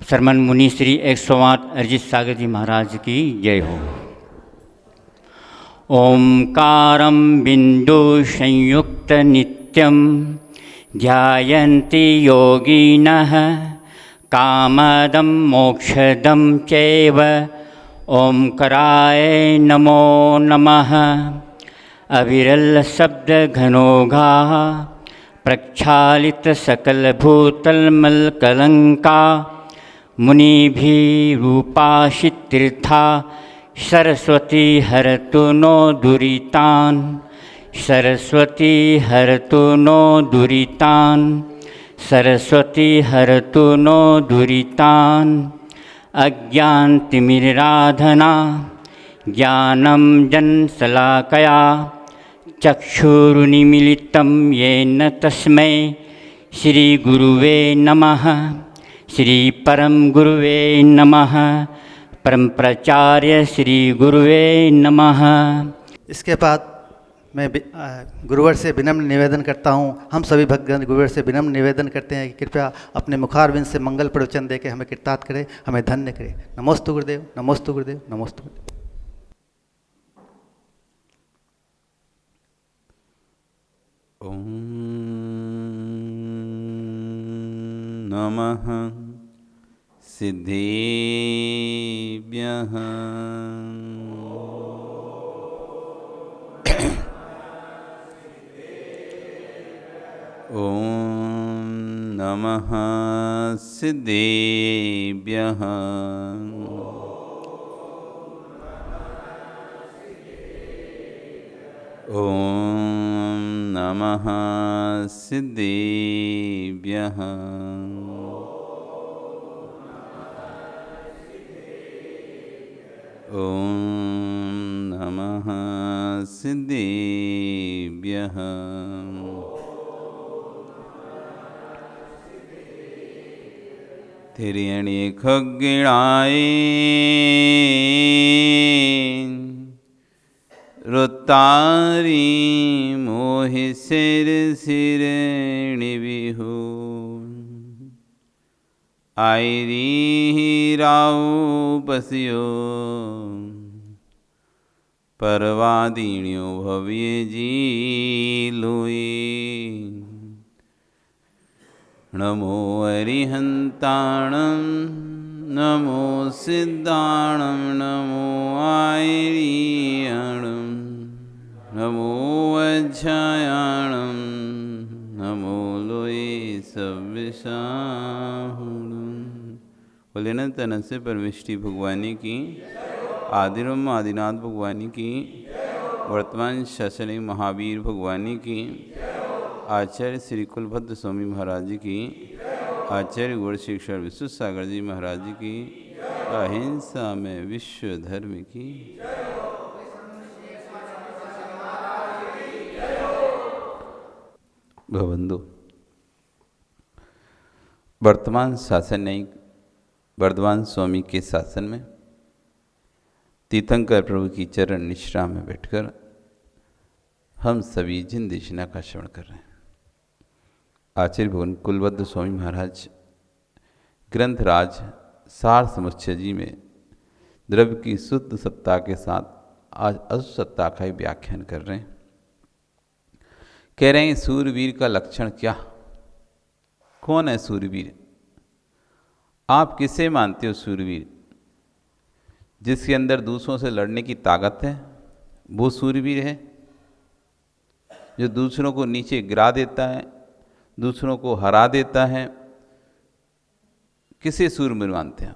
शर्मन मुनि श्री 108 अरिजीत सागर जी महाराज की जय हो। ओंकारं बिंदु संयुक्त नित्यं ध्यायन्ति योगिनः कामदं मोक्षदं चैव ओंकाराय नमो नमः। अविरल शब्द घनोघाः प्रक्षालित सकल भूतल मल कलंका मुनिभिरूपाशितीर्था सरस्वती हरतु नो दुरितान्। सरस्वती हरतु नो दुरितान्। सरस्वती हरतु नो दुरितान्। अज्ञानतिमिराधना ज्ञानं जनशलाकया चक्षुरुन्मीलितं येन तस्मै श्रीगुरुवे नमः। श्री परम गुरुवे नमः। परम प्राचार्य श्री गुरुवे नमः। इसके बाद मैं गुरुवर से विनम्र निवेदन करता हूँ, हम सभी भक्तगण गुरुवर से विनम्र निवेदन करते हैं कि कृपया अपने मुखारविंद से मंगल प्रवचन दे के हमें कृतार्थ करे, हमें धन्य करे। नमोस्तु गुरुदेव, नमोस्तु गुरुदेव, नमोस्तु गुरुदेव। ओम नमः सिद्धेभ्यः। ओम नमः सिद्धेभ्यः। ओम नमः सिद्धेभ्यः। ओम नमः सिद्धेभ्यः। तिर्यणि खग्गिणाय रुतारी मोहि सिर सिरणी बिहू आयरी राव बसियो परवादीण्यो भव्य जी लोई। नमो अरिहंताणं नमो सिद्धाणं नमो आयरीयणं नमो अध्यायाणं नमो लोये सव्यसाहुणं। बोले न तन से परमिष्टि भगवानी की, आदिरम आदिनाथ भगवानी की, वर्तमान शासनिक महावीर भगवानी की, आचार्य श्री कुलभद्र स्वामी महाराज जी की, आचार्य गुण शिक्षण विश्व सागर जी महाराज जी की, अहिंसा में विश्व धर्म की। भवंदो वर्तमान शासन न्यायिक वर्धमान स्वामी के शासन में तीर्थंकर प्रभु की चरण निश्रा में बैठकर हम सभी जिन देशना का श्रवण कर रहे हैं। आचार्य भगवान कुलभद्र स्वामी महाराज ग्रंथराज सार समुच्चय जी में द्रव्य की शुद्ध सत्ता के साथ आज अशुद्ध सत्ता का ही व्याख्यान कर रहे हैं। कह रहे हैं सूरवीर का लक्षण क्या, कौन है सूरवीर? आप किसे मानते हो सूरवीर? जिसके अंदर दूसरों से लड़ने की ताकत है वो सूरवीर है। जो दूसरों को नीचे गिरा देता है, दूसरों को हरा देता है, किसे सूरवीर मानते हैं?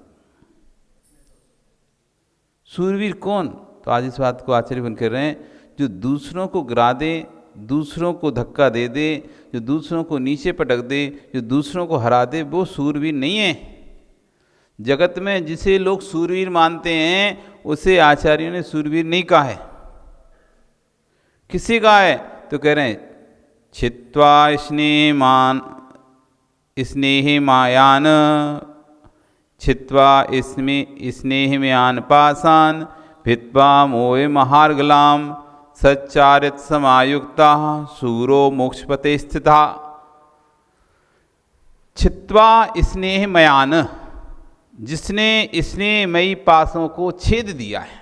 सूरवीर कौन? तो आज इस बात को आचार्य बन कर रहे हैं, जो दूसरों को गिरा दे, दूसरों को धक्का दे दे, जो दूसरों को नीचे पटक दे, जो दूसरों को हरा दे, वो सूरवीर नहीं है। जगत में जिसे लोग सूरवीर मानते हैं उसे आचार्यों ने सूरवीर नहीं कहा है। किसी कहा है? तो कह रहे हैं छित्वा स्नेह मायान छित्वा स्नेह में पासान भित्वा मोहे महार्गलाम सच्चारित समायुक्ता सूरो मोक्षपते स्थिता। छित्वा स्नेह मयान, जिसने स्नेहमयी पासों को छेद दिया है।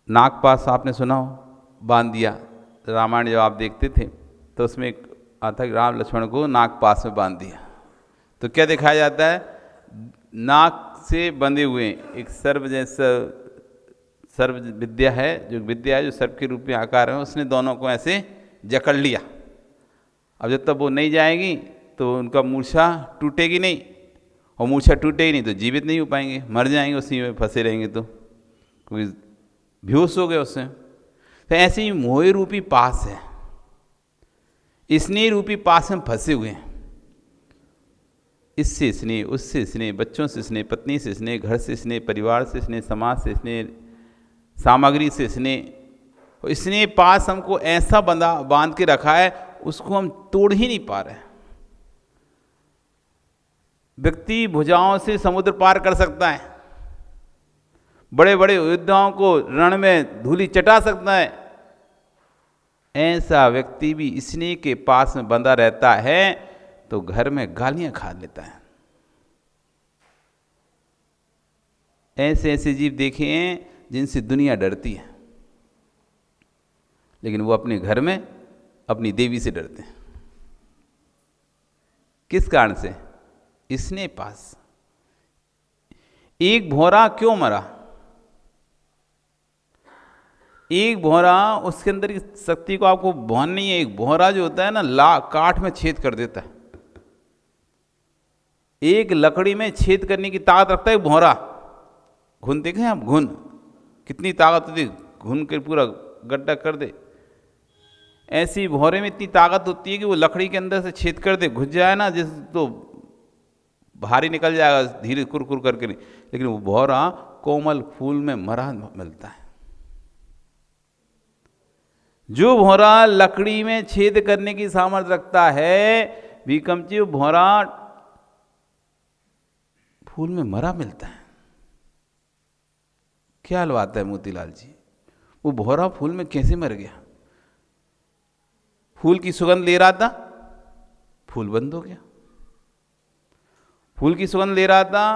नाग पास आपने सुना हो, बांध दिया। रामायण जब आप देखते थे तो उसमें एक आता कि राम लक्ष्मण को नाग पास में बांध दिया। तो क्या दिखाया जाता है? नाग से बंधे हुए एक सर्प जैसा सर्प विद्या है, जो विद्या है जो सर्प के रूप में आकार है, उसने दोनों को ऐसे जकड़ लिया। अब जब तक वो नहीं जाएगी तो उनका मूर्छा टूटेगी नहीं, और मूर्छा टूटेगी नहीं तो जीवित नहीं हो पाएंगे, मर जाएंगे, उसी में फंसे रहेंगे तो, क्योंकि बेहोश हो गए उससे। तो ऐसे ही मोह रूपी पास है, स्नेह रूपी पास में फंसे हुए हैं। इससे स्नेह, उससे स्नेह, बच्चों से स्नेह, पत्नी से स्नेह, घर से स्नेह, परिवार से स्नेह, समाज से स्नेह, सामग्री से स्नेह। स्नेह पास हमको ऐसा बांध के रखा है, उसको हम तोड़ ही नहीं पा रहे। व्यक्ति भुजाओं से समुद्र पार कर सकता है, बड़े बड़े योद्धाओं को रण में धूलि चटा सकता है, ऐसा व्यक्ति भी स्नेह के पास में बंधा रहता है तो घर में गालियां खा लेता है। ऐसे ऐसे जीव देखे हैं जिनसे दुनिया डरती है, लेकिन वो अपने घर में अपनी देवी से डरते हैं। किस कारण से? स्नेह पास। एक भौरा क्यों मरा? एक भौरा, उसके अंदर की शक्ति को आपको भान नहीं है। एक भौरा जो होता है ना, काठ में छेद कर देता है। एक लकड़ी में छेद करने की ताकत रखता है भौरा। घुन देखे आप? घुन कितनी ताकत होती है, घुन के पूरा गड्ढा कर दे। ऐसी भौरे में इतनी ताकत होती है कि वो लकड़ी के अंदर से छेद कर दे, घुस जाए ना जिस तो भारी निकल जाएगा धीरे कुरकुर करके नहीं। लेकिन वो भौरा कोमल फूल में मरा मिलता है। जो भौरा लकड़ी में छेद करने की सामर्थ्य रखता है, विकमची वो भौरा फूल में मरा मिलता है। क्या बात है मोतीलाल जी, वो भौरा फूल में कैसे मर गया? फूल की सुगंध ले रहा था, फूल बंद हो गया। फूल की सुगंध ले रहा था,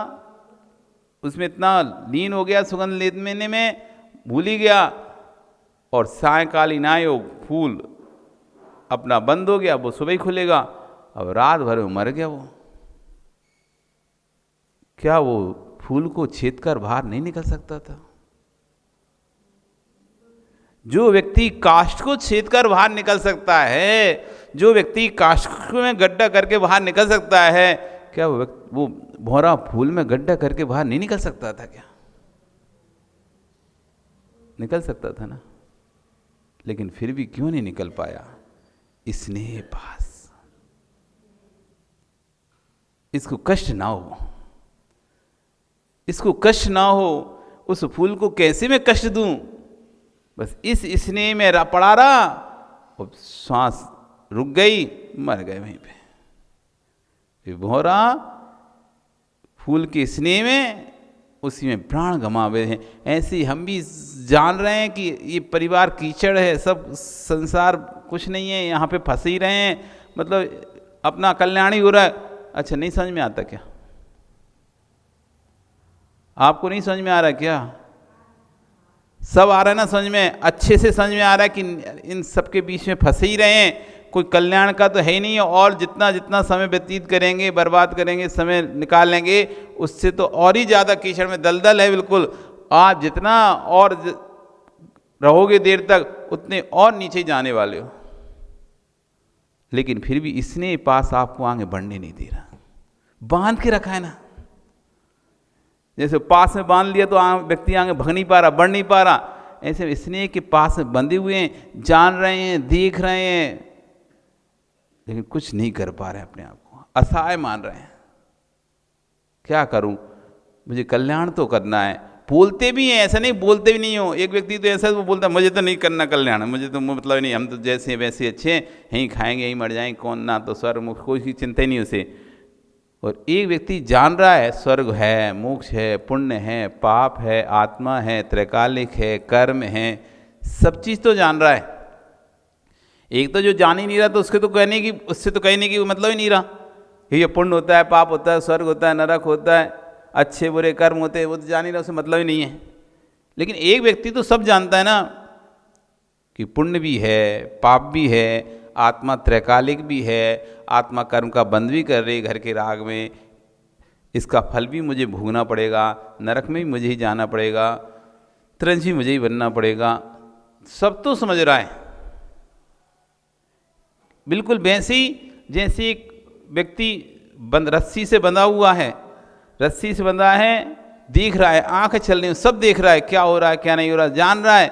उसमें इतना लीन हो गया सुगंध लेने में, भूल ही गया। और सायकालीन आयो, फूल अपना बंद हो गया, वो सुबह ही खुलेगा। अब रात भर में मर गया वो। क्या वो फूल को छेद कर बाहर नहीं निकल सकता था? जो व्यक्ति काष्ठ को छेद कर बाहर निकल सकता है, जो व्यक्ति काष्ठ में गड्ढा करके बाहर निकल सकता है, क्या वो भौरा फूल में गड्ढा करके बाहर नहीं निकल सकता था? क्या निकल सकता था ना, लेकिन फिर भी क्यों नहीं निकल पाया? स्नेह पास। इसको कष्ट ना हो, इसको कष्ट ना हो। उस फूल को कैसे मैं कष्ट दूं? बस इस स्नेह में पड़ा रहा, और सांस रुक गई, मर गए वहीं पे। भौरा फूल के स्नेह में, उसी में प्राण गंवावे हैं। ऐसे ही हम भी जान रहे हैं कि ये परिवार कीचड़ है, सब संसार कुछ नहीं है, यहाँ पे फंसे ही रहे हैं, मतलब अपना कल्याण ही हो रहा है। अच्छा, नहीं समझ में आता क्या? आपको नहीं समझ में आ रहा क्या? सब आ रहा है ना समझ में, अच्छे से समझ में आ रहा है कि इन सबके बीच में फंसे ही रहे हैं, कोई कल्याण का तो है ही नहीं है। और जितना जितना समय व्यतीत करेंगे, बर्बाद करेंगे, समय निकाल लेंगे, उससे तो और ही ज़्यादा कीचड़ में दलदल है बिल्कुल। आप जितना और रहोगे देर तक, उतने और नीचे जाने वाले हो। लेकिन फिर भी इसने पास आपको आगे बढ़ने नहीं दे रहा, बांध के रखा है ना। जैसे पास में बांध लिया तो व्यक्ति आगे भग नहीं पा रहा, बढ़ नहीं पा रहा। ऐसे स्नेह के पास में बंधे हुए हैं, जान रहे हैं, देख रहे हैं, लेकिन कुछ नहीं कर पा रहे, अपने आप को असहाय मान रहे हैं। क्या करूं, मुझे कल्याण तो करना है। बोलते भी हैं, ऐसा नहीं बोलते भी नहीं हो। एक व्यक्ति तो ऐसा वो बोलता है, मुझे तो नहीं करना कल्याण, मुझे तो मतलब नहीं, हम तो जैसे वैसे अच्छे हैं, यहीं खाएंगे यहीं मर जाएंगे, कौन ना तो स्वर्ग मोक्ष, कोई चिंता ही नहीं उसे। और एक व्यक्ति जान रहा है स्वर्ग है, मोक्ष है, पुण्य है, पाप है, आत्मा है, त्रैकालिक है, कर्म है, सब चीज़ तो जान रहा है। एक तो जो जान ही नहीं रहा, तो उसके तो कहने की, उससे तो कहने की मतलब ही नहीं रहा। ये पुण्य होता है, पाप होता है, स्वर्ग होता है, नरक होता है, अच्छे बुरे कर्म होते हैं, वो तो जान ही ना, उसे मतलब ही नहीं है। लेकिन एक व्यक्ति तो सब जानता है ना कि पुण्य भी है, पाप भी है, आत्मा त्रैकालिक भी है, आत्मा कर्म का बंध भी कर रही घर के राग में, इसका फल भी मुझे भोगना पड़ेगा, नरक में भी मुझे ही जाना पड़ेगा, त्रंज भी मुझे ही बनना पड़ेगा, सब तो समझ रहा है। बिल्कुल वैसे ही जैसे एक व्यक्ति रस्सी से बंधा हुआ है, रस्सी से बंधा है, देख रहा है, आंखें चल रही, सब देख रहा है क्या हो रहा है क्या नहीं हो रहा, जान रहा है,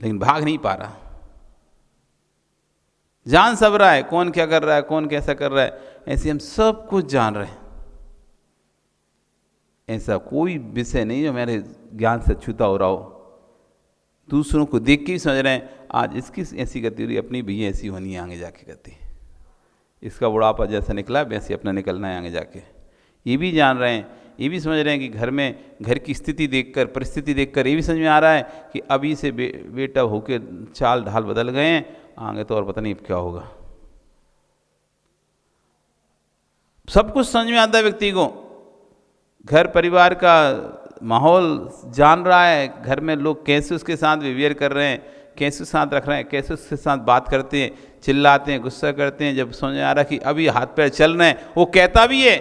लेकिन भाग नहीं पा रहा। जान सब रहा है कौन क्या कर रहा है, कौन कैसा कर रहा है, ऐसे हम सब कुछ जान रहे हैं। ऐसा कोई विषय नहीं जो मेरे ज्ञान से छूता हो रहा हो। दूसरों को देख के ही समझ रहे हैं आज इसकी ऐसी गति हो रही, अपनी भी ऐसी होनी है आगे जाके गति, इसका बुढ़ापा जैसा निकला वैसे अपना निकलना है आगे जाके। ये भी जान रहे हैं, ये भी समझ रहे हैं कि घर में घर की स्थिति देखकर, परिस्थिति देखकर ये भी समझ में आ रहा है कि अभी से बेटा होके चाल ढाल बदल गए हैं, आगे तो और पता नहीं क्या होगा। सब कुछ समझ में आता है व्यक्ति को, घर परिवार का माहौल जान रहा है, घर में लोग कैसे उसके साथ बिहेवियर कर रहे हैं, कैसे उसके साथ रख रहे हैं, कैसे उसके साथ बात करते हैं, चिल्लाते हैं, गुस्सा करते हैं। जब समझ में आ रहा कि अभी हाथ पैर चल रहे हैं, वो कहता भी है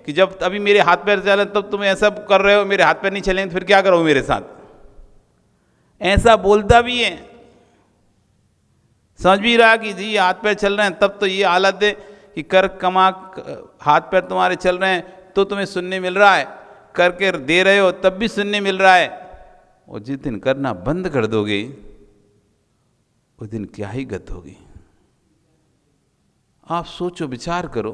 कि जब अभी मेरे हाथ पैर चले तब तुम ऐसा कर रहे हो, मेरे हाथ पैर नहीं चलेंगे तो फिर क्या करोगे मेरे साथ, ऐसा बोलता भी है। समझ भी रहा कि जी हाथ पैर चल रहे हैं, तब तो ये हालत है कि कर कमा हाथ पैर तुम्हारे चल रहे हैं तो तुम्हें सुनने मिल रहा है, करके दे रहे हो तब भी सुनने मिल रहा है। और जिस दिन करना बंद कर दोगे उस दिन क्या ही गत होगी। आप सोचो, विचार करो,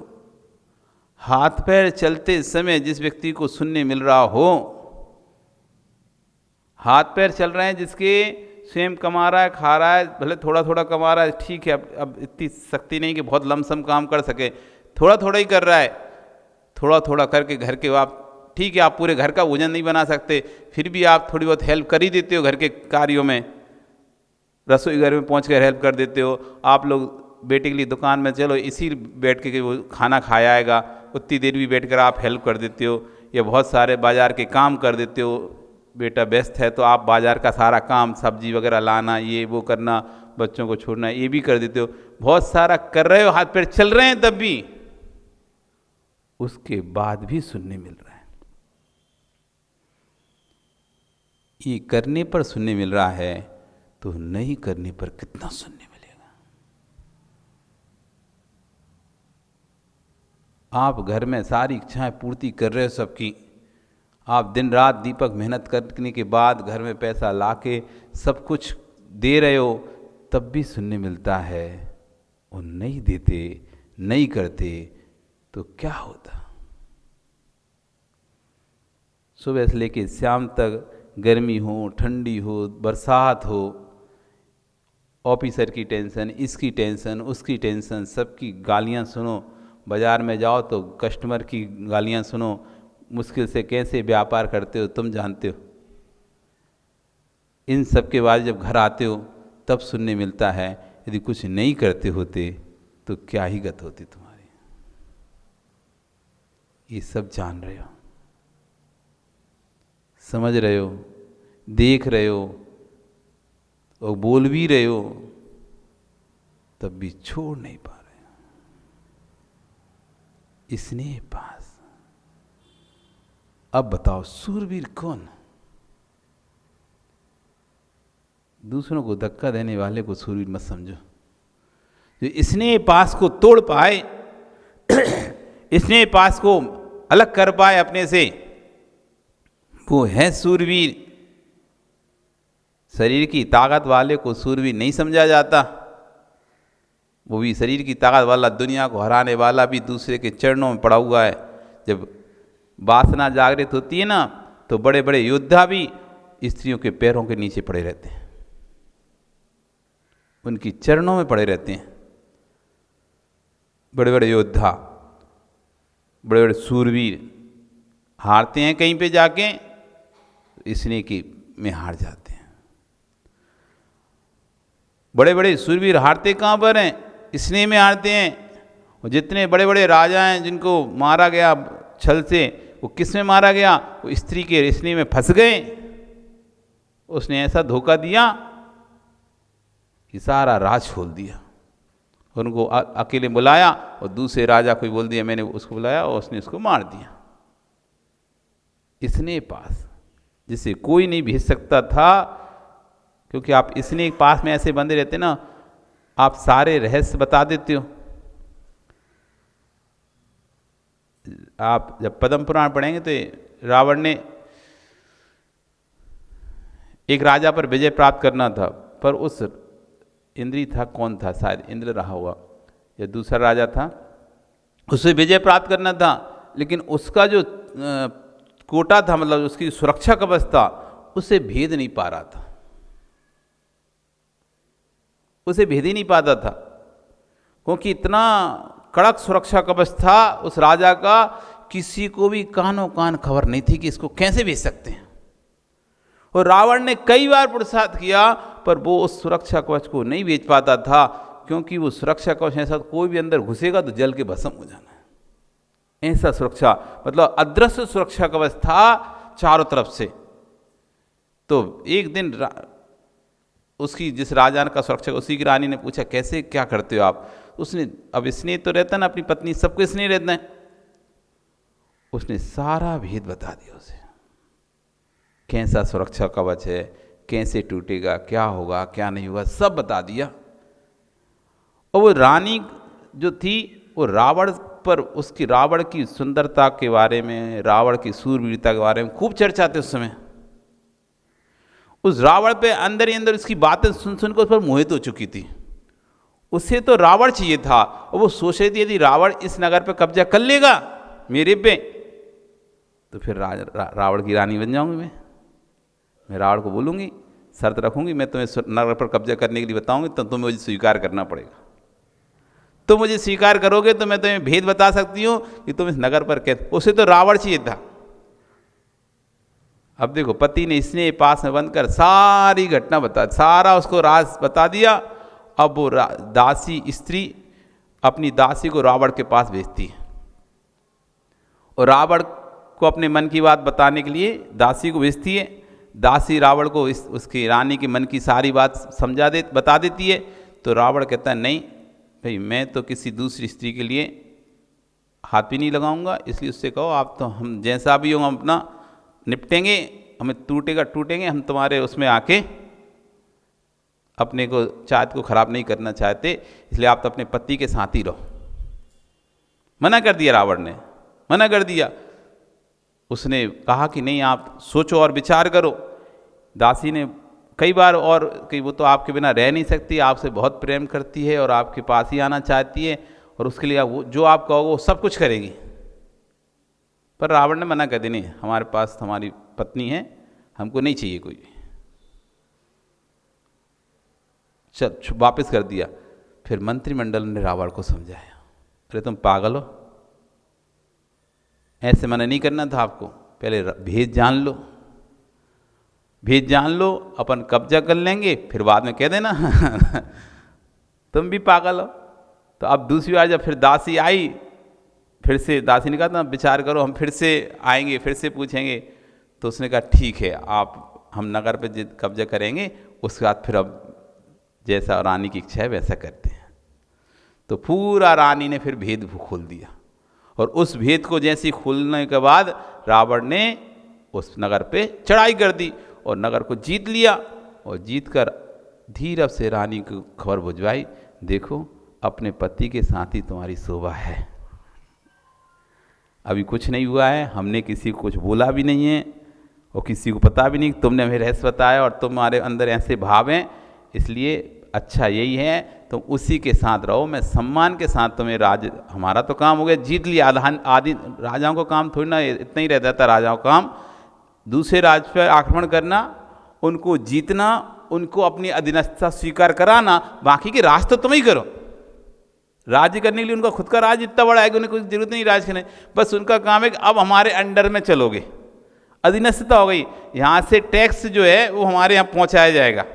हाथ पैर चलते समय जिस व्यक्ति को सुनने मिल रहा हो, हाथ पैर चल रहे हैं जिसके स्वयं कमा रहा है, खा रहा है, भले थोड़ा थोड़ा कमा रहा है, ठीक है, अब इतनी शक्ति नहीं कि बहुत लमसम काम कर सके, थोड़ा थोड़ा ही कर रहा है, थोड़ा थोड़ा करके घर के आप ठीक है, आप पूरे घर का भोजन नहीं बना सकते, फिर भी आप थोड़ी बहुत हेल्प कर ही देते हो घर के कार्यों में, रसोई घर में पहुँच कर हेल्प कर देते हो। आप लोग बेटे के लिए दुकान में चलो इसी बैठ के वो खाना खाया आएगा, उतनी देर भी बैठ कर आप हेल्प कर देते हो, या बहुत सारे बाज़ार के काम कर देते हो। बेटा व्यस्त है तो आप बाज़ार का सारा काम, सब्जी वगैरह लाना, ये वो करना, बच्चों को छोड़ना, ये भी कर देते हो, बहुत सारा कर रहे हो, हाथ पैर चल रहे हैं, तब भी उसके बाद भी सुनने मिल रहा है। ये करने पर सुनने मिल रहा है तो नहीं करने पर कितना सुनने मिलेगा। आप घर में सारी इच्छाएं पूर्ति कर रहे हो सबकी, आप दिन रात दीपक मेहनत करने के बाद घर में पैसा लाके सब कुछ दे रहे हो, तब भी सुनने मिलता है। और नहीं देते, नहीं करते तो क्या होता। सुबह से लेके शाम तक गर्मी हो, ठंडी हो, बरसात हो, ऑफिसर की टेंशन, इसकी टेंशन, उसकी टेंशन, सबकी गालियां सुनो। बाज़ार में जाओ तो कस्टमर की गालियां सुनो, मुश्किल से कैसे व्यापार करते हो तुम जानते हो। इन सब के बाद जब घर आते हो तब सुनने मिलता है, यदि कुछ नहीं करते होते तो क्या ही गत होती तुम्हारी। ये सब जान रहे हो, समझ रहे हो, देख रहे हो और बोल भी रहे हो, तब भी छोड़ नहीं पा रहे। स्नेह पास। अब बताओ सूरवीर कौन? दूसरों को धक्का देने वाले को सूरवीर मत समझो। जो स्नेह पास को तोड़ पाए, स्नेह पास को अलग कर पाए अपने से, वो है सूरवीर। शरीर की ताकत वाले को सूरवीर नहीं समझा जाता। वो भी शरीर की ताकत वाला, दुनिया को हराने वाला भी दूसरे के चरणों में पड़ा हुआ है। जब वासना जागृत होती है ना, तो बड़े बड़े योद्धा भी स्त्रियों के पैरों के नीचे पड़े रहते हैं, उनकी चरणों में पड़े रहते हैं। बड़े बड़े योद्धा, बड़े बड़े सूरवीर हारते हैं कहीं पे जाके, स्नेह की में हार जाते हैं। बड़े बड़े सूरवीर हारते कहाँ पर हैं? स्नेह में हारते हैं। और जितने बड़े बड़े राजा हैं जिनको मारा गया छल से, वो किस में मारा गया? वो स्त्री के रिश्ते में फंस गए। उसने ऐसा धोखा दिया कि सारा राज खोल दिया। उनको अकेले बुलाया और दूसरे राजा को बोल दिया मैंने उसको बुलाया, और उसने उसको मार दिया। इसने पास जिसे कोई नहीं भेज सकता था, क्योंकि आप इसने पास में ऐसे बंदे रहते ना, आप सारे रहस्य बता देते हो। आप जब पद्म पुराण पढ़ेंगे तो रावण ने एक राजा पर विजय प्राप्त करना था, पर उस इंद्री था, कौन था, शायद इंद्र रहा हुआ या दूसरा राजा था, उसे विजय प्राप्त करना था, लेकिन उसका जो कोटा था, मतलब उसकी सुरक्षा कवच था, उसे भेद नहीं पा रहा था, उसे भेद ही नहीं पाता था, क्योंकि इतना कड़क सुरक्षा कवच था उस राजा का, किसी को भी कानों कान खबर नहीं थी कि इसको कैसे भेज सकते हैं। और रावण ने कई बार पुरुषार्थ किया, पर वो उस सुरक्षा कवच को नहीं भेज पाता था, क्योंकि वो सुरक्षा कवच ऐसा कोई भी अंदर घुसेगा तो जल के भस्म हो जाना है। ऐसा सुरक्षा, मतलब अदृश्य सुरक्षा कवच था चारों तरफ से। तो एक दिन उसकी जिस राजा का सुरक्षा, उसी की रानी ने पूछा कैसे क्या करते हो आप? उसने, अब स्नेह तो रहता ना अपनी पत्नी, सबको स्नेह रहता है, उसने सारा भेद बता दिया उसे, कैसा सुरक्षा कवच है, कैसे टूटेगा, क्या होगा क्या नहीं होगा, सब बता दिया। और वो रानी जो थी वो रावण पर, उसकी रावण की सुंदरता के बारे में, रावण की सूरवीरता के बारे में खूब चर्चा थी उस समय। उस रावण पे अंदर ही अंदर उसकी बातें सुन सुनकर उस पर मोहित हो चुकी थी। उसे तो रावण चाहिए था, और वो सोच रही थी यदि रावण इस नगर पे कब्जा कर लेगा मेरे पे, तो फिर रावण की रानी बन जाऊंगी मैं रावण को बोलूंगी, शर्त रखूंगी, मैं तुम्हें नगर पर कब्जा करने के लिए बताऊंगी, तो तुम्हें मुझे स्वीकार करना पड़ेगा। तो मुझे स्वीकार करोगे तो मैं तुम्हें भेद बता सकती हूँ कि तुम इस नगर पर कैसे। उसे तो रावण चाहिए था। अब देखो, पति ने इसने पास में बंद कर सारी घटना बता, सारा उसको राज बता दिया। अब वो दासी स्त्री अपनी दासी को रावण के पास भेजती है, और रावण को अपने मन की बात बताने के लिए दासी को भेजती है। दासी रावण को उसकी रानी के मन की सारी बात बता देती है। तो रावण कहता है नहीं भाई, मैं तो किसी दूसरी स्त्री के लिए हाथ भी नहीं लगाऊंगा, इसलिए उससे कहो आप तो, हम जैसा भी हो हम अपना निपटेंगे, हमें टूटेंगे, हम तुम्हारे उसमें आके अपने को चाहत को खराब नहीं करना चाहते, इसलिए आप तो अपने पति के साथ ही रहो। मना कर दिया रावण ने, मना कर दिया। उसने कहा कि नहीं, आप सोचो और विचार करो। दासी ने कई बार और कि वो तो आपके बिना रह नहीं सकती, आपसे बहुत प्रेम करती है और आपके पास ही आना चाहती है, और उसके लिए वो जो आप कहोगे वो सब कुछ करेगी। पर रावण ने मना कर दिया, नहीं, हमारे पास हमारी पत्नी है, हमको नहीं चाहिए कोई। चल वापस कर दिया। फिर मंत्रिमंडल ने रावण को समझाया, अरे तुम पागल हो, ऐसे मना नहीं करना था आपको, पहले भेद जान लो, भेद जान लो, अपन कब्जा कर लेंगे, फिर बाद में कह देना तुम भी पागल हो। तो अब दूसरी बार जब फिर दासी आई, फिर से दासी ने कहा था विचार करो, हम फिर से आएंगे, फिर से पूछेंगे। तो उसने कहा ठीक है, आप हम नगर पे कब्जा करेंगे, उसके बाद फिर अब जैसा रानी की इच्छा है वैसा करते हैं। तो पूरा रानी ने फिर भेद खोल दिया, और उस भेद को जैसे खोलने के बाद रावण ने उस नगर पे चढ़ाई कर दी और नगर को जीत लिया। और जीत कर धीरज से रानी को खबर भिजवाई, देखो अपने पति के साथ ही तुम्हारी शोभा है, अभी कुछ नहीं हुआ है, हमने किसी को कुछ बोला भी नहीं है और किसी को पता भी नहीं, तुमने हमें रहस्य बताया और तुम्हारे अंदर ऐसे भाव हैं, इसलिए अच्छा यही है तुम उसी के साथ रहो, मैं सम्मान के साथ तुम्हें राज, हमारा तो काम हो गया, जीत लिया। आदि राजाओं का काम थोड़ी ना इतना ही रहता था, राजाओं का काम दूसरे राज्य पर आक्रमण करना, उनको जीतना, उनको अपनी अधीनस्थता स्वीकार कराना, बाकी के राज तो तुम ही करो। राज्य करने के लिए उनका खुद का राज इतना बड़ा है कि उन्हें कोई जरूरत नहीं राज करने, बस उनका काम है कि अब हमारे अंडर में चलोगे, अधीनस्थता हो गई, यहाँ से टैक्स जो है वो हमारे यहाँ पहुँचाया जाएगा,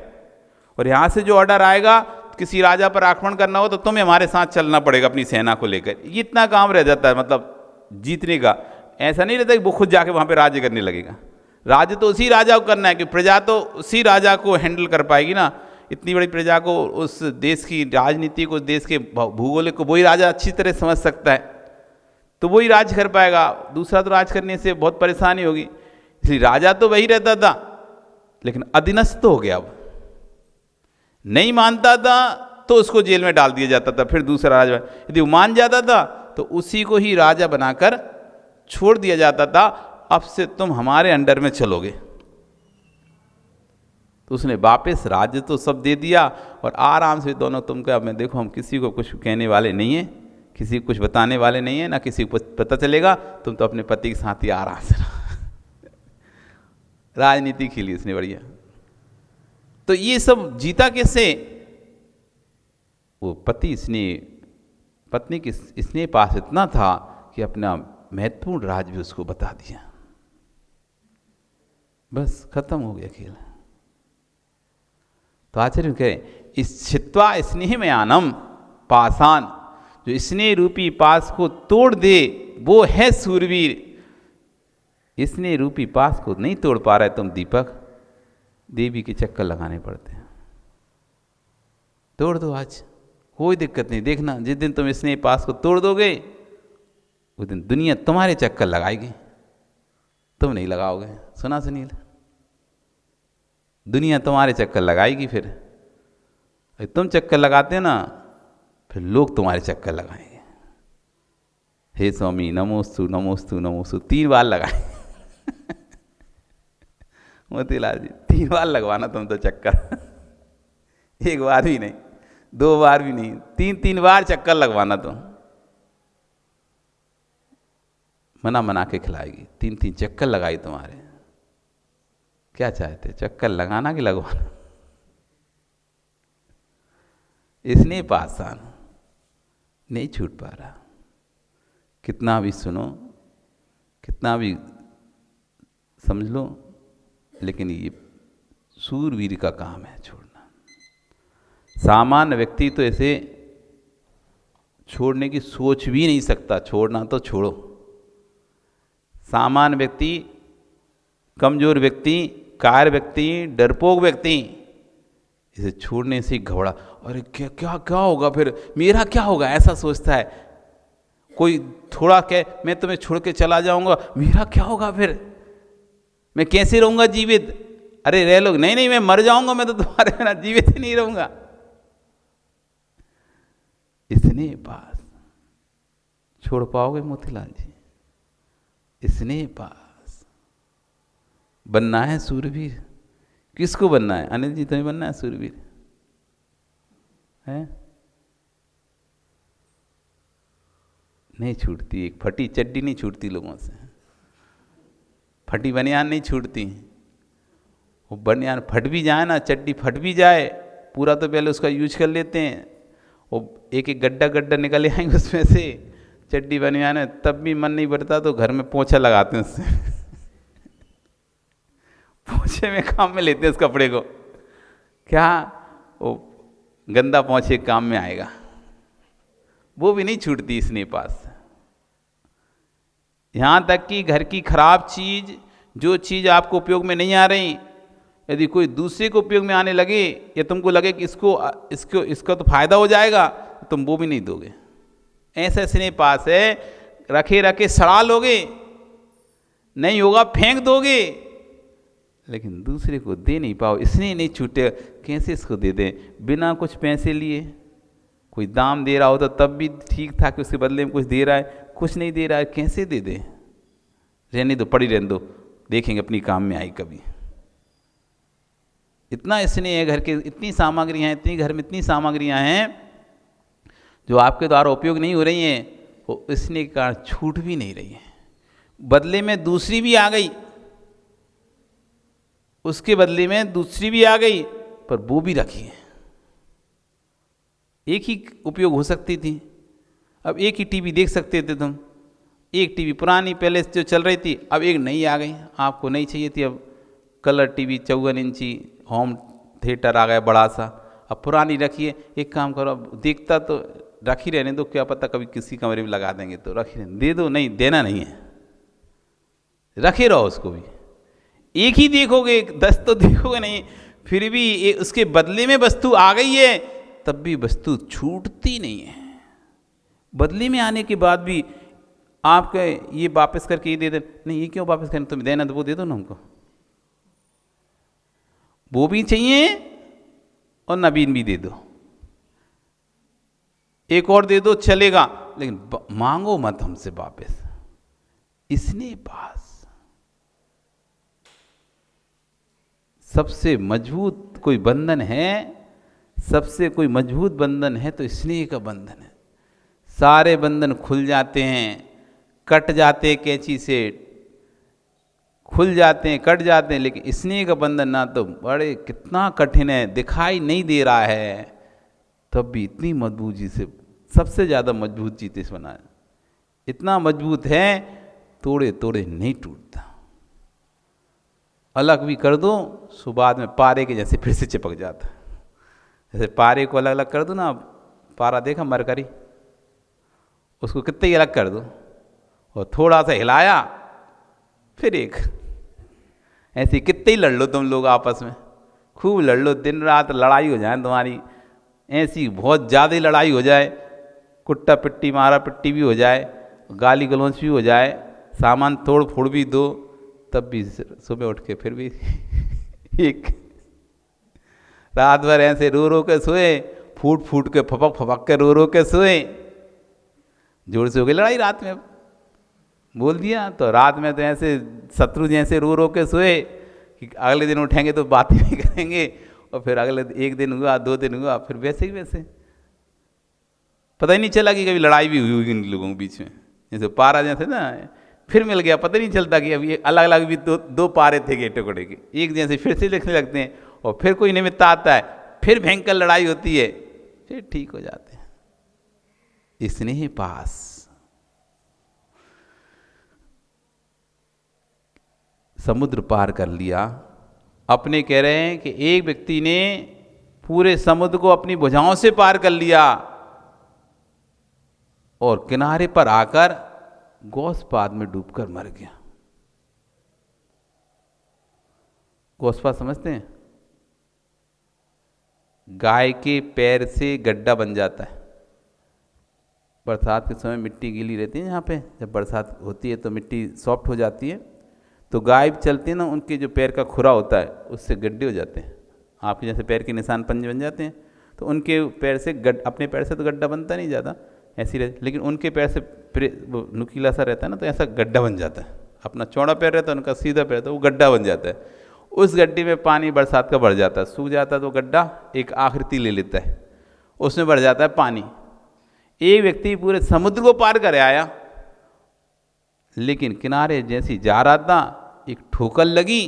और यहाँ से जो ऑर्डर आएगा किसी राजा पर आक्रमण करना हो तो तुम्हें हमारे साथ चलना पड़ेगा अपनी सेना को लेकर, ये इतना काम रह जाता है मतलब जीतने का। ऐसा नहीं रहता कि वो खुद जाके वहाँ पे राज्य करने लगेगा। राज्य तो उसी राजा को करना है कि प्रजा तो उसी राजा को हैंडल कर पाएगी ना। इतनी बड़ी प्रजा को, उस देश की राजनीति को, देश के भूगोलिक को वही राजा अच्छी तरह समझ सकता है, तो वही राज कर पाएगा। दूसरा तो राज करने से बहुत परेशानी होगी। इसलिए राजा तो वही रहता था, लेकिन अधीनस्थ हो गया। अब नहीं मानता था तो उसको जेल में डाल दिया जाता था, फिर दूसरा राजा। यदि वो मान जाता था तो उसी को ही राजा बनाकर छोड़ दिया जाता था, अब से तुम हमारे अंडर में चलोगे। तो उसने वापस राज्य तो सब दे दिया और आराम से दोनों तुम क्या, मैं देखो हम किसी को कुछ कहने वाले नहीं हैं, किसी को कुछ बताने वाले नहीं हैं, ना किसी को पता चलेगा, तुम तो अपने पति के साथ ही आराम से राजनीति खेली इसने बढ़िया। तो ये सब जीता कैसे? वो पति स्नेह, पत्नी की स्नेह पास इतना था कि अपना महत्वपूर्ण राज भी उसको बता दिया, बस खत्म हो गया खेल। तो आचार्य कहें इस छित्वा स्नेह में आनम पाषाण, जो स्नेह रूपी पास को तोड़ दे वो है सूरवीर। स्नेह रूपी पास को नहीं तोड़ पा रहे तुम दीपक, देवी के चक्कर लगाने पड़ते हैं। तोड़ दो आज, कोई दिक्कत नहीं। देखना जिस दिन तुम स्नेह पास को तोड़ दोगे उस दिन दुनिया तुम्हारे चक्कर लगाएगी, तुम नहीं लगाओगे। सुना सुनील, दुनिया तुम्हारे चक्कर लगाएगी। फिर तुम चक्कर लगाते ना, फिर लोग तुम्हारे चक्कर लगाएंगे। हे स्वामी नमोस्तु नमोस्तु नमोस्तु 3 बार लगाए मोतीलाल जी 3 बार लगवाना तुम तो चक्कर 1 बार भी नहीं, 2 बार भी नहीं, 3 बार चक्कर लगवाना तुम। मना के खिलाएगी। 3 चक्कर लगाई तुम्हारे। क्या चाहते, चक्कर लगाना कि लगवाना? इसने पाषाण नहीं छूट पा रहा। कितना भी सुनो, कितना भी समझ लो, लेकिन ये सूरवीर का काम है छोड़ना। सामान्य व्यक्ति तो ऐसे छोड़ने की सोच भी नहीं सकता। छोड़ना तो छोड़ो, सामान्य व्यक्ति, कमजोर व्यक्ति, कार व्यक्ति, डरपोक व्यक्ति इसे छोड़ने से घबरा, अरे क्या क्या क्या होगा फिर, मेरा क्या होगा, ऐसा सोचता है। कोई थोड़ा कहे मैं तुम्हें छोड़ के चला जाऊंगा, मेरा क्या होगा फिर, मैं कैसे रहूंगा जीवित? अरे रह लो, नहीं नहीं मैं मर जाऊंगा, मैं तो तुम्हारे बिना जीवित ही नहीं रहूंगा। इसने पास छोड़ पाओगे मोतीलाल जी? इसने पास बनना है सूरवीर। किसको बनना है? अनिल जी तुम्हें बनना है सूरवीर है? नहीं छूटती, एक फटी चड्डी नहीं छूटती लोगों से, फटी बनियान नहीं छूटती। वो बनियान फट भी जाए ना, चड्डी फट भी जाए, पूरा तो पहले उसका यूज कर लेते हैं, वो एक एक गड्ढा निकल आएंगे उसमें से, चड्डी बनियान है, तब भी मन नहीं भरता तो घर में पोंछा लगाते हैं उससे पोंछे में काम में लेते हैं उस कपड़े को। क्या वो गंदा पोंछे काम में आएगा? वो भी नहीं छूटती इसने पास। यहाँ तक कि घर की खराब चीज, जो चीज़ आपको उपयोग में नहीं आ रही, यदि कोई दूसरे को उपयोग में आने लगे या तुमको लगे कि इसका तो फायदा हो जाएगा, तुम वो भी नहीं दोगे। ऐसा स्नेह पास है, रखे सड़ा लोगे, नहीं होगा फेंक दोगे, लेकिन दूसरे को दे नहीं पाओ। इसने नहीं छूटे, कैसे इसको दे दें बिना कुछ पैसे लिए? कोई दाम दे रहा हो तो तब भी ठीक था कि उसके बदले में कुछ दे रहा है, कुछ नहीं दे रहा है, कैसे दे दे? रहने दो, पड़ी रहने दो, देखेंगे अपनी काम में आई कभी। इतना स्नेह है, घर के इतनी सामग्रियाँ हैं, इतनी घर में इतनी सामग्रियाँ हैं जो आपके द्वारा उपयोग नहीं हो रही हैं, वो स्नेह के कारण छूट भी नहीं रही है। बदले में दूसरी भी आ गई, उसके बदले में दूसरी भी आ गई, पर वो भी रखी है। एक ही उपयोग हो सकती थी। अब एक ही टीवी देख सकते थे तुम, एक टीवी पुरानी पहले जो चल रही थी, अब एक नई आ गई, आपको नहीं चाहिए थी, अब कलर टीवी 54 इंची होम थिएटर आ गया बड़ा सा, अब पुरानी रखिए, एक काम करो, अब देखता तो रख ही रहने दो, क्या पता कभी किसी कमरे में लगा देंगे, तो रख ही रहने दे दो, नहीं देना नहीं है, रखे रहो उसको भी। एक ही देखोगे, 10 तो देखोगे नहीं, फिर भी उसके बदले में वस्तु आ गई है, तब भी वस्तु छूटती नहीं है। बदले में आने के बाद भी आप कहे ये वापस करके ये दे दे, नहीं ये क्यों वापस करना, तुम्हें देना तो वो दे दो ना हमको, वो भी चाहिए और नवीन भी दे दो, एक और दे दो चलेगा, लेकिन मांगो मत हमसे वापस। इसने पास सबसे मजबूत कोई बंधन है, सबसे कोई मजबूत बंधन है तो स्नेह का बंधन है। सारे बंधन खुल जाते हैं, कट जाते हैं, कैंची से खुल जाते हैं, कट जाते हैं, लेकिन स्नेह का बंधन ना तो बड़े कितना कठिन है, दिखाई नहीं दे रहा है, तब भी इतनी मजबूत चीज से, सबसे ज़्यादा मजबूत चीज से बना, इतना मजबूत है तोड़े तोड़े नहीं टूटता। अलग भी कर दो सो बाद में पारे के जैसे फिर से चिपक जाता। जैसे पारे को अलग अलग कर दो ना, पारा देखा मरकरी, उसको कितने ही अलग कर दो और थोड़ा सा हिलाया फिर एक, ऐसे कितने ही लड़ लो तुम लोग आपस में, खूब लड़ लो, दिन रात लड़ाई हो जाए तुम्हारी, ऐसी बहुत ज़्यादा लड़ाई हो जाए, कुट्टा पिट्टी मारा पिट्टी भी हो जाए, गाली गलौज भी हो जाए, सामान तोड़ फोड़ भी दो, तब भी सुबह उठ के फिर भी एक रात भर ऐसे रो रो के सोए, फूट फूट के फपक फपक के रो रो के सोए, जोर से हो गई लड़ाई, रात में बोल दिया तो रात में तो ऐसे शत्रु जैसे रो रो के सोए कि अगले दिन उठेंगे तो बातें नहीं करेंगे, और फिर अगले एक दिन हुआ 2 दिन हुआ फिर वैसे ही वैसे, पता ही नहीं चला कि कभी लड़ाई भी हुई इन लोगों के बीच में। जैसे पारा जैसे ना फिर मिल गया, पता नहीं चलता कि अभी अलग अलग भी दो पारे थे के टुकड़े के, एक जैसे फिर से लिखने लगते हैं, और फिर कोई निमित्त आता है, फिर भयंकर लड़ाई होती है, फिर ठीक हो जाते हैं। इसने ही पास समुद्र पार कर लिया। अपने कह रहे हैं कि एक व्यक्ति ने पूरे समुद्र को अपनी भुजाओं से पार कर लिया और किनारे पर आकर गौसपाद में डूबकर मर गया। गौसपाद समझते हैं? गाय के पैर से गड्ढा बन जाता है। बरसात के समय मिट्टी गीली रहती है, यहाँ पे जब बरसात होती है तो मिट्टी सॉफ्ट हो जाती है, तो गाय चलती है ना, उनके जो पैर का खुरा होता है उससे गड्ढे हो जाते हैं। आपके जैसे पैर के निशान पंजे बन जाते हैं, तो उनके पैर से अपने पैर से तो गड्ढा बनता नहीं ज़्यादा, ऐसी रहती, लेकिन उनके पैर से वो नुकीला सा रहता है ना, तो ऐसा गड्ढा बन जाता है। अपना चौड़ा पैर रहता है, उनका सीधा पैर रहता है, वो गड्ढा बन जाता है। उस गड्ढे में पानी बरसात का बढ़ जाता है, सूख जाता है तो गड्ढा एक आकृति ले लेता है, उसमें बढ़ जाता है पानी। एक व्यक्ति पूरे समुद्र को पार कर आया, लेकिन किनारे जैसी जा रहा था एक ठोकर लगी,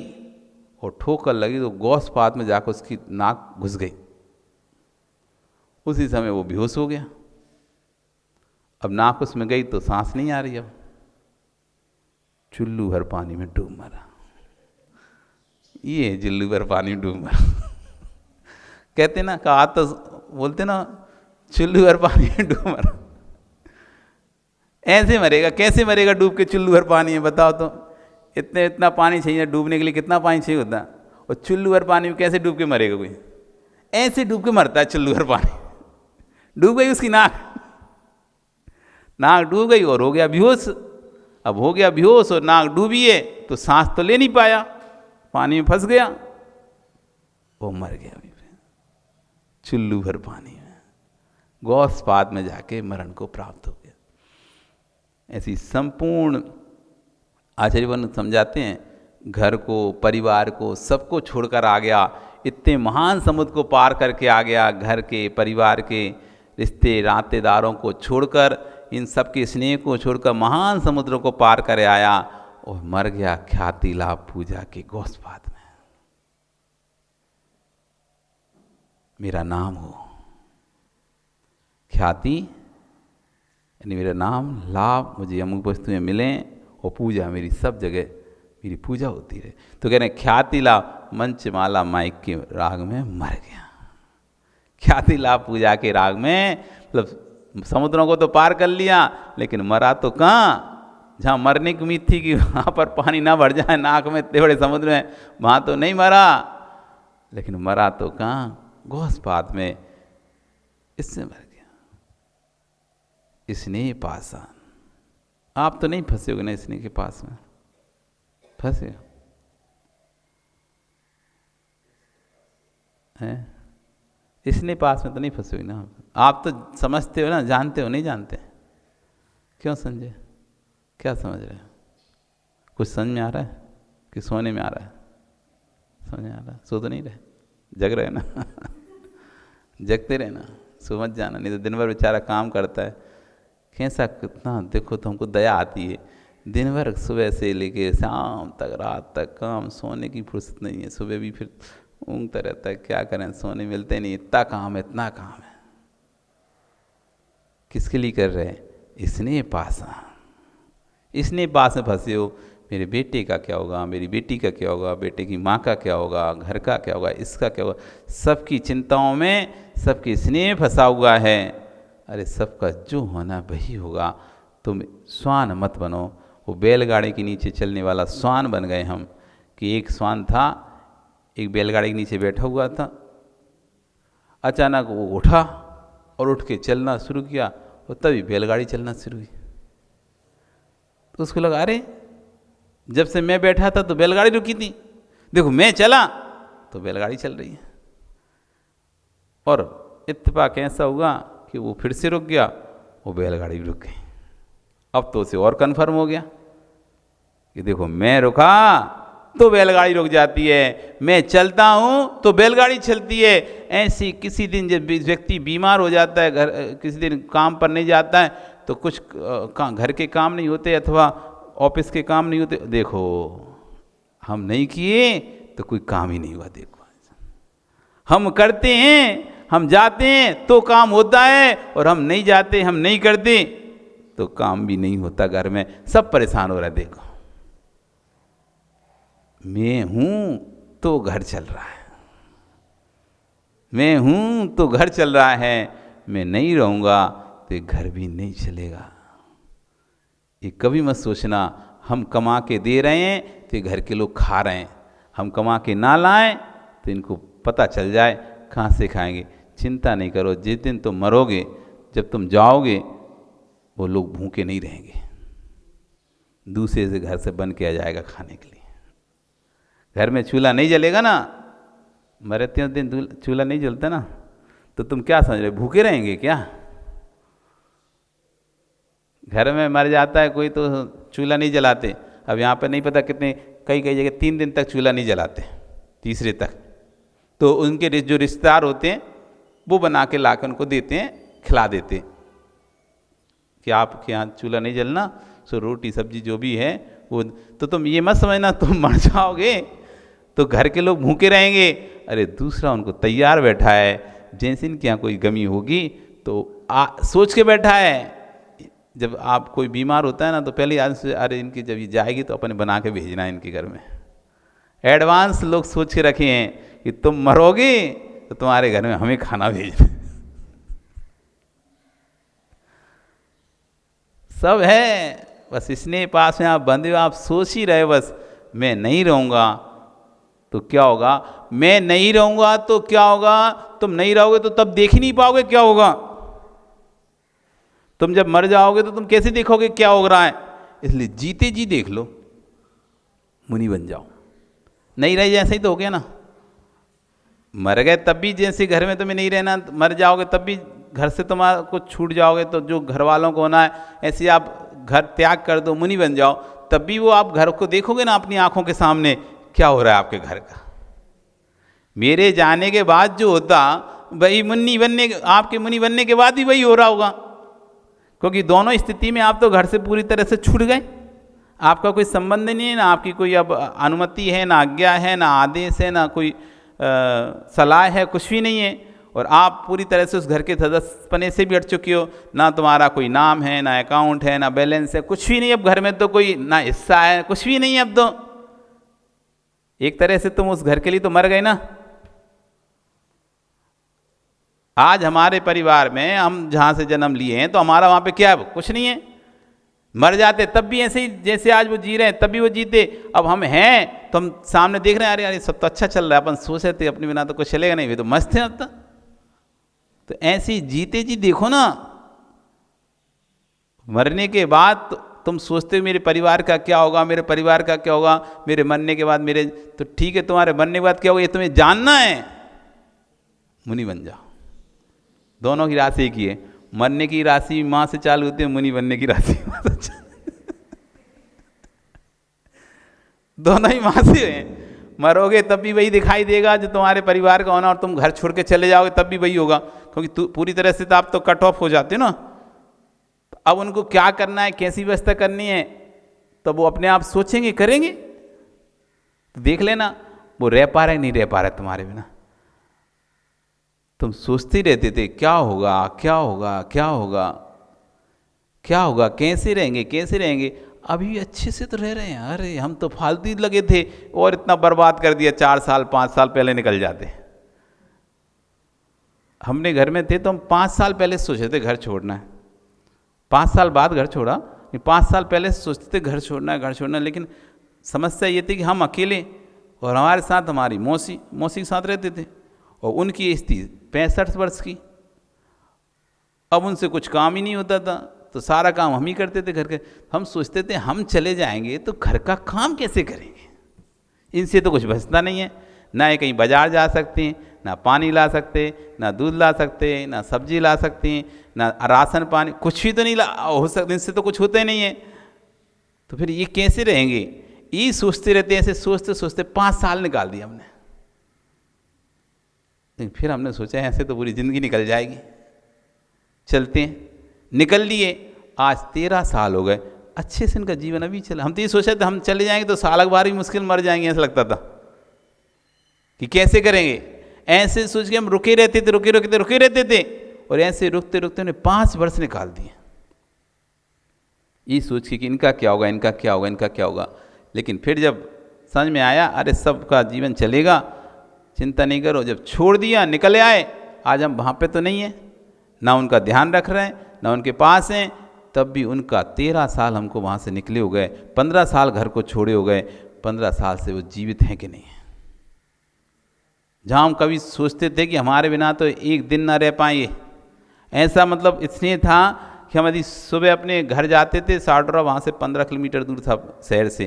और ठोकर लगी तो गौसपाद में जाकर उसकी नाक घुस गई। उसी समय वो बेहोश हो गया। अब नाक उसमें गई तो सांस नहीं आ रही, अब चुल्लू भर पानी में डूब मरा। ये चुल्लू भर पानी में डूब मरा कहते ना, कहा तो बोलते ना, चुल्लू भर पानी में डूब मरा। ऐसे मरेगा, कैसे मरेगा डूब के चुल्लू भर पानी में, बताओ तो। इतना पानी चाहिए डूबने के लिए, कितना पानी चाहिए होता है, और चुल्लू भर पानी में कैसे डूब के मरेगा कोई? ऐसे डूब के मरता है चुल्लू भर पानी। डूब गई उसकी नाक डूब गई और हो गया बेहोश। अब हो गया बेहोश और नाक डूबी है तो सांस तो ले नहीं पाया, पानी में फंस गया, वो मर गया चुल्लू भर पानी में, गौसपाद में जाके मरण को प्राप्त हो गया। ऐसी संपूर्ण आचार्यवन समझाते हैं, घर को, परिवार को, सबको छोड़कर आ गया, इतने महान समुद्र को पार करके आ गया, घर के, परिवार के, रिश्ते नातेदारों को छोड़कर, इन सब के स्नेह को छोड़कर महान समुद्र को पार कर आया और मर गया ख्याति लाभ पूजा के गौसपाद में। मेरा नाम हो, ख्याति यानी मेरा नाम, लाभ मुझे अमुक वस्तुएं मिलें, और पूजा मेरी सब जगह मेरी पूजा होती रहे। तो कह रहे हैं ख्याति लाभ मंच माला माइक के राग में मर गया। क्या थी लाभ पूजा के राग में? मतलब समुद्रों को तो पार कर लिया, लेकिन मरा तो कहाँ? जहाँ मरने की उम्मीद थी कि वहाँ पर पानी ना भर जाए नाक में, इतने बड़े समुद्र में, वहाँ तो नहीं मरा। लेकिन मरा तो कहाँ? घोषपात में इससे मर गया। स्नेह पाषाण। आप तो नहीं फंसे होगे ना स्नेह के पास में? फंसे हो हैं? स्नेह पास में तो नहीं फंसे हुई ना आप तो समझते हो ना, जानते हो, नहीं जानते? क्यों संजय, क्या समझ रहे हो? कुछ समझ में आ रहा है कि सोने में आ रहा है? समझ में आ रहा है? सो तो नहीं रहे, जग रहे ना जगते रहे ना, सो मत जाना, नहीं तो दिन भर बेचारा काम करता है। कैसा कितना देखो तो हमको दया आती है, दिन भर सुबह से लेके शाम तक, रात तक काम, सोने की फुर्सत नहीं है। सुबह भी फिर ऊँगता रहता है, क्या करें, सोने मिलते नहीं, इतना काम है, इतना काम है। किसके लिए कर रहे हैं? इसने पाषाण। इसने पास में फंसे हो, मेरे बेटे का क्या होगा, मेरी बेटी का क्या होगा, बेटे की माँ का क्या होगा, घर का क्या होगा, इसका क्या होगा, सबकी चिंताओं में, सबके स्नेह फंसा हुआ है। अरे सबका जो होना वही होगा, तुम श्वान मत बनो। वो बैलगाड़ी के नीचे चलने वाला श्वान बन गए हम, कि एक श्वान था, एक बैलगाड़ी के नीचे बैठा हुआ था, अचानक वो उठा और उठ के चलना शुरू किया, और तभी बैलगाड़ी चलना शुरू हुई। तो उसको लगा अरे जब से मैं बैठा था तो बैलगाड़ी रुकी थी, देखो मैं चला तो बैलगाड़ी चल रही है। और इत्तेफाक ऐसा हुआ कि वो फिर से रुक गया, वो बैलगाड़ी भी रुक गई। अब तो उसे और कन्फर्म हो गया कि देखो मैं रुका तो बैलगाड़ी रुक जाती है, मैं चलता हूँ तो बैलगाड़ी चलती है। ऐसी किसी दिन जब व्यक्ति बीमार हो जाता है, किसी दिन काम पर नहीं जाता है, तो कुछ घर के काम नहीं होते अथवा ऑफिस के काम नहीं होते, देखो हम नहीं किए तो कोई काम ही नहीं हुआ। देखो हम करते हैं, हम जाते हैं तो काम होता है, और हम नहीं जाते, हम नहीं करते तो काम भी नहीं होता। घर में सब परेशान हो रहा है। देखो मैं हूं तो घर चल रहा है, मैं हूं तो घर चल रहा है, मैं नहीं रहूंगा तो घर भी नहीं चलेगा। ये कभी मत सोचना हम कमा के दे रहे हैं तो घर के लोग खा रहे हैं, हम कमा के ना लाएं तो इनको पता चल जाए कहाँ से खाएंगे। चिंता नहीं करो, जिस दिन तुम मरोगे, जब तुम जाओगे, वो लोग भूखे नहीं रहेंगे, दूसरे से घर से बन के आ जाएगा खाने के लिए। घर में चूल्हा नहीं जलेगा ना, मरते उस दिन चूल्हा नहीं जलता ना, तो तुम क्या समझ रहे, भूखे रहेंगे क्या? घर में मर जाता है कोई तो चूल्हा नहीं जलाते। अब यहाँ पर नहीं पता कितने, कई कई जगह 3 दिन तक चूल्हा नहीं जलाते, तीसरे तक। तो उनके जो रिश्तेदार होते हैं वो बना के ला कर उनको देते हैं, खिला देते कि आपके यहाँ चूल्हा नहीं जलना, सो रोटी सब्जी जो भी है वो। तो तुम ये मत समझना तुम मर जाओगे तो घर के लोग भूखे रहेंगे। अरे दूसरा उनको तैयार बैठा है, जैसे इनके यहाँ कोई गमी होगी तो सोच के बैठा है। जब आप कोई बीमार होता है ना, तो पहले आज से अरे इनकी जब ये जाएगी तो अपने बना के भेजना है इनके घर में। एडवांस लोग सोच के रखे हैं कि तुम मरोगे तो तुम्हारे घर में हमें खाना भेजना। सब है, बस इसने पास में आप बंधे हो, आप सोच ही रहे बस मैं नहीं रहूँगा तो क्या होगा, मैं नहीं रहूँगा तो क्या होगा। तुम नहीं रहोगे तो तब देख ही नहीं पाओगे क्या होगा। तुम जब मर जाओगे तो तुम कैसे देखोगे क्या हो रहा है। इसलिए जीते जी देख लो, मुनि बन जाओ। नहीं रहे जैसे ही तो हो गया ना, मर गए तब भी जैसे घर में तुम्हें नहीं रहना, मर जाओगे तब भी घर से तुम्हारा कुछ छूट जाओगे, तो जो घर वालों को होना है ऐसे आप घर त्याग कर दो, मुनि बन जाओ, तब भी वो आप घर को देखोगे ना अपनी आंखों के सामने क्या हो रहा है आपके घर का। मेरे जाने के बाद जो होता वही मुनि बनने, आपके मुनि बनने के बाद ही वही हो रहा होगा, क्योंकि दोनों स्थिति में आप तो घर से पूरी तरह से छूट गए। आपका कोई संबंध नहीं है ना, आपकी कोई अब अनुमति है ना, आज्ञा है ना, आदेश है ना, कोई सलाह है, कुछ भी नहीं है। और आप पूरी तरह से उस घर के सदस्यपने से भी हट चुके हो। ना तुम्हारा कोई नाम है, ना अकाउंट है, ना बैलेंस है, कुछ भी नहीं। अब घर में तो कोई ना हिस्सा है, कुछ भी नहीं है। अब तो एक तरह से तुम उस घर के लिए तो मर गए ना। आज हमारे परिवार में हम जहाँ से जन्म लिए हैं तो हमारा वहाँ पे क्या है? कुछ नहीं है। मर जाते तब भी ऐसे ही जैसे आज वो जी रहे हैं तब भी वो जीते। अब हम हैं तो हम सामने देख रहे हैं, अरे यार ये सब तो अच्छा चल रहा है, अपन सोचे थे अपने बिना तो कुछ चलेगा नहीं, वे तो मस्त हैं अब तक। तो ऐसे ही जीते जी देखो ना, मरने के बाद तुम सोचते हो मेरे परिवार का क्या होगा, मेरे परिवार का क्या होगा, मेरे मरने के बाद मेरे, तो ठीक है तुम्हारे मरने के बाद क्या होगा ये तुम्हें जानना है, मुनि बन जाओ। दोनों की राशि एक ही है, मरने की राशि माँ से चालू होती है, मुनि बनने की राशि माँ से चालू। दोनों ही माँ से हैं। मरोगे तब भी वही दिखाई देगा जो तुम्हारे परिवार का होना, और तुम घर छोड़ के चले जाओगे तब भी वही होगा, क्योंकि पूरी तरह से तो आप तो कट ऑफ हो जाते हो ना। अब उनको क्या करना है, कैसी व्यवस्था करनी है, तो वो अपने आप सोचेंगे, करेंगे। तो देख लेना वो रह पा रहे नहीं रह पा रहे तुम्हारे बिना। तुम सोचते रहते थे क्या होगा क्या होगा क्या होगा क्या होगा, कैसे रहेंगे कैसे रहेंगे। अभी अच्छे से तो रह रहे हैं। अरे हम तो फालतू ही लगे थे और इतना बर्बाद कर दिया, 4 साल 5 साल पहले निकल जाते। हमने घर में थे तो हम 5 साल पहले सोचे थे घर छोड़ना है, 5 साल बाद घर छोड़ा, 5 साल पहले सोचते थे घर छोड़ना है घर छोड़ना है। लेकिन समस्या ये थी कि हम अकेले और हमारे साथ हमारी मौसी के साथ रहते थे, और उनकी एज थी 65 वर्ष की। अब उनसे कुछ काम ही नहीं होता था, तो सारा काम हम ही करते थे घर के। हम सोचते थे हम चले जाएंगे तो घर का काम कैसे करेंगे, इनसे तो कुछ बचता नहीं है। ना ये कहीं बाजार जा सकते हैं, ना पानी ला सकते, ना दूध ला सकते, ना सब्जी ला सकते हैं, ना राशन पानी, कुछ भी तो नहीं हो सकता, इनसे तो कुछ होता ही नहीं है। तो फिर ये कैसे रहेंगे, ये सोचते रहते, ऐसे सोचते सोचते 5 साल निकाल दिए हमने। लेकिन फिर हमने सोचा ऐसे तो पूरी ज़िंदगी निकल जाएगी, चलते हैं। निकल लिए। आज 13 साल हो गए, अच्छे से इनका जीवन अभी चला। हम तो ये सोचा था हम चले जाएंगे तो साल भर भी मुश्किल मर जाएंगे, ऐसा लगता था कि कैसे करेंगे। ऐसे सोच के हम रुके रहते थे रुके रहते थे, और ऐसे रुकते रुकते उन्हें 5 वर्ष निकाल दिए, ये सोच के कि इनका क्या होगा इनका क्या होगा इनका क्या होगा। लेकिन फिर जब समझ में आया अरे सबका जीवन चलेगा, चिंता नहीं करो। जब छोड़ दिया निकले आए, आज हम वहाँ पे तो नहीं हैं, ना उनका ध्यान रख रहे हैं ना उनके पास हैं। तब भी उनका 13 साल हमको वहाँ से निकले हो गए, 15 साल घर को छोड़े हो गए, 15 साल से वो जीवित हैं कि नहीं है। जहाँ हम कभी सोचते थे कि हमारे बिना तो एक दिन ना रह पाएंगे, ऐसा मतलब इसलिए था कि हम यदि सुबह अपने घर जाते थे, साडोरा वहाँ से 15 किलोमीटर दूर था शहर से,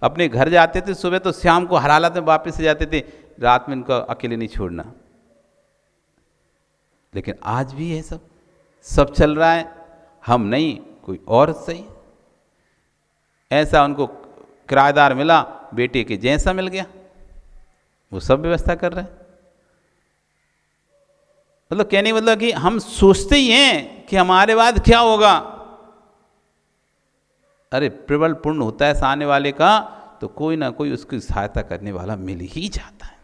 अपने घर जाते थे सुबह तो शाम को हर हालत में वापस से जाते थे, रात में उनको अकेले नहीं छोड़ना। लेकिन आज भी है सब चल रहा है, हम नहीं कोई और सही। ऐसा उनको किराएदार मिला, बेटे के जैसा मिल गया, वो सब व्यवस्था कर रहे हैं। मतलब कहने मतलब कि हम सोचते ही हैं कि हमारे बाद क्या होगा। अरे प्रबल पुण्य होता है सामने वाले का तो कोई ना कोई उसकी सहायता करने वाला मिल ही जाता है,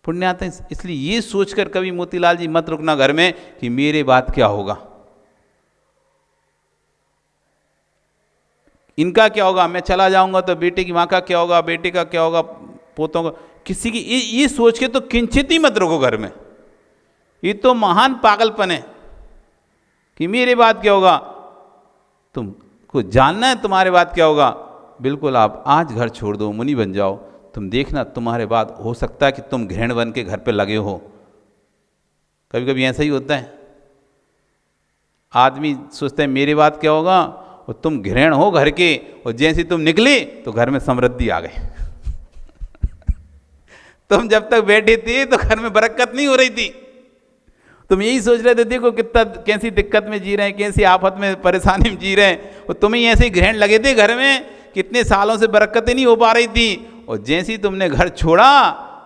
पुण्य आता है। इसलिए ये सोचकर कभी मोतीलाल जी मत रुकना घर में कि मेरे बाद क्या होगा, इनका क्या होगा, मैं चला जाऊंगा तो बेटे की माँ का क्या होगा, बेटे का क्या होगा, पोतों का, किसी की ये सोच के तो किंचित ही मत रुको घर में। ये तो महान पागलपन है कि मेरे बाद क्या होगा। तुमको जानना है तुम्हारे बाद क्या होगा, बिल्कुल आप आज घर छोड़ दो, मुनि बन जाओ, तुम देखना तुम्हारे बाद हो सकता है कि तुम घृण बन के घर पे लगे हो। कभी कभी ऐसा ही होता है, आदमी सोचता है मेरे बाद क्या होगा, और तुम घृण हो घर के, और जैसे तुम निकले तो घर में समृद्धि आ गई। तुम जब तक बैठे थे तो घर में बरकत नहीं हो रही थी, तुम यही सोच रहे थे देखो कितना कैसी दिक्कत में जी रहे हैं, कैसी आफत में परेशानी में जी रहे हैं, और तुम्हें ऐसे ही घृण लगे थे घर में, कितने सालों से बरकतें नहीं हो पा रही थी, और जैसे ही तुमने घर छोड़ा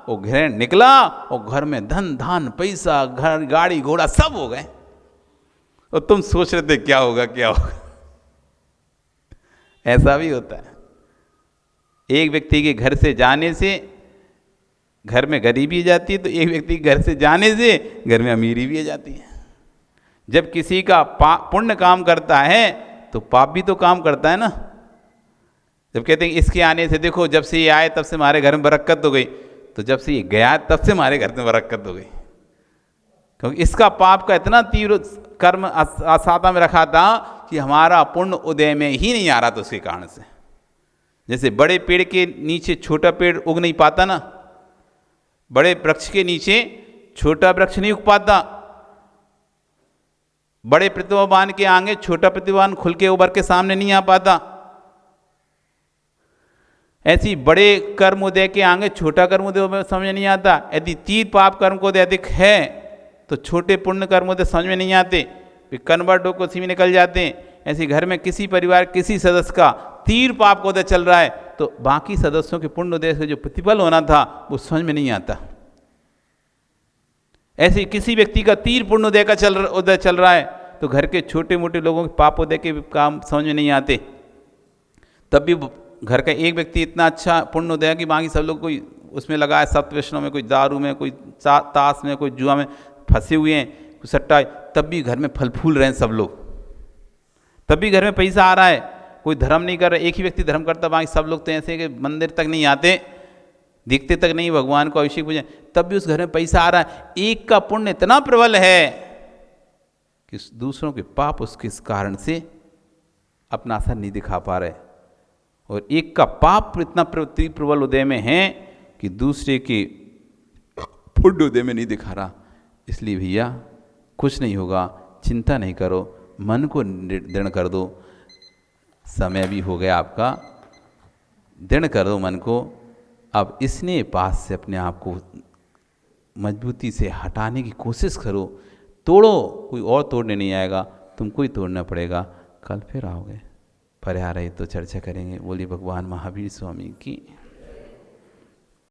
वो घृण निकला, और घर में धन धान पैसा घर गाड़ी घोड़ा सब हो गए, और तुम सोच रहे थे क्या होगा क्या होगा। ऐसा भी होता है, एक व्यक्ति के घर से जाने से घर में गरीबी आ जाती है, तो एक व्यक्ति के घर से जाने से घर में अमीरी भी आ जाती है। जब किसी का पुण्य काम करता है तो पाप भी तो काम करता है ना। जब कहते हैं इसके आने से देखो जब से ये आए तब से हमारे घर में बरकत हो गई, तो जब से ये गया तब से हमारे घर में बरकत हो गई। क्योंकि इसका पाप का इतना तीव्र कर्म साता में रखा था कि हमारा पुण्य उदय में ही नहीं आ रहा था उसके कारण से। जैसे बड़े पेड़ के नीचे छोटा पेड़ उग नहीं पाता ना, बड़े वृक्ष के नीचे छोटा वृक्ष नहीं उग पाता, बड़े प्रतिभावान के आगे छोटा प्रतिभावान खुल के उभर के सामने नहीं आ पाता। ऐसी बड़े कर्मोदय के आगे छोटा कर्मोदय समझ नहीं आता। यदि तीर पाप कर्मोदय अधिक है तो छोटे पुण्य कर्मोदय समझ में नहीं आते, वे कन्वर्ट होकर उसी में निकल जाते हैं। ऐसे घर में किसी परिवार किसी सदस्य का तीर पाप का उदय चल रहा है तो बाकी सदस्यों के पुण्य उदय से जो प्रतिफल होना था वो समझ में नहीं आता। ऐसे किसी व्यक्ति का तीर पुण्य उदय का उदय चल रहा है तो घर के छोटे मोटे लोगों के पाप उदय के काम समझ में नहीं आते। तब भी घर का एक व्यक्ति इतना अच्छा पुण्य उदय कि बाकी सब लोग कोई उसमें लगा है, सप्त वैष्णव में, कोई दारू में, कोई ताश में, कोई जुआ में फंसे हुए हैं, कोई सट्टा, तब भी घर में फल फूल रहे हैं सब लोग, तब भी घर में पैसा आ रहा है। कोई धर्म नहीं कर रहा, एक ही व्यक्ति धर्म करता, बाकी सब लोग तो ऐसे कि मंदिर तक नहीं आते, दिखते तक नहीं, भगवान को अभिषेक पूजन, तब भी उस घर में पैसा आ रहा है। एक का पुण्य इतना प्रबल है कि दूसरों के पाप उसके इस कारण से अपना असर नहीं दिखा पा रहे, और एक का पाप इतना प्रबल उदय में है कि दूसरे के पुण्य उदय में नहीं दिखा रहा। इसलिए भैया कुछ नहीं होगा, चिंता नहीं करो, मन को दृढ़ कर दो। समय भी हो गया आपका, दृढ़ कर दो मन को। अब इसने पास से अपने आप को मजबूती से हटाने की कोशिश करो, तोड़ो, कोई और तोड़ने नहीं आएगा, तुमको ही तोड़ना पड़ेगा। कल फिर आओगे, पर आ रहे तो चर्चा करेंगे। बोलिए भगवान महावीर स्वामी की।